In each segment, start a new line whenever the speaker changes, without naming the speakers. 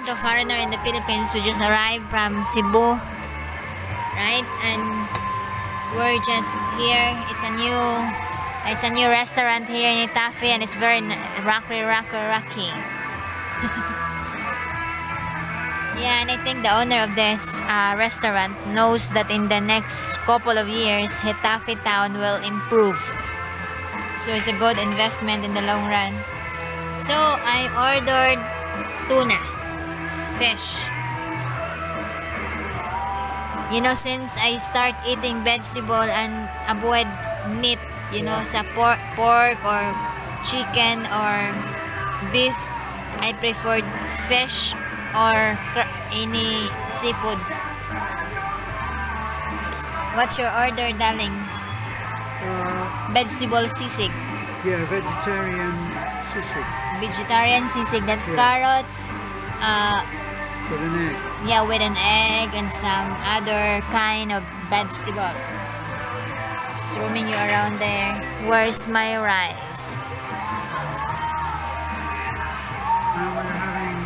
to foreigner in the Philippines who just arrived from Cebu, right? And we're just here. It's a new restaurant here in Itafi, and it's very rocky. Yeah, and I think the owner of this restaurant knows that in the next couple of years, Itafi town will improve. So it's a good investment in the long run. So I ordered tuna fish. You know, since I start eating vegetable and avoid meat, you know, sa pork or chicken or beef, I preferred fish or any seafoods. What's your order, darling? Vegetable sisig.
Yeah, vegetarian sisig.
Vegetarian sisig. That's carrots.
With an egg.
Yeah, with an egg and some other kind of vegetable. Just roaming you around there. Where's my rice?
Now we're having.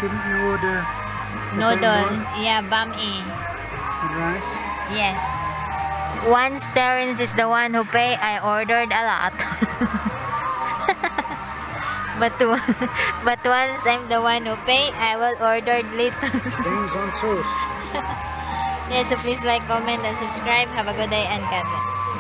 Didn't you order?
Noodle. Yeah, bami.
And rice.
Yes. Once Terence is the one who pay, I ordered a lot. but once I'm the one who pay, I will order little.
Beans on toast.
Yeah, so please like, comment, and subscribe. Have a good day and God bless.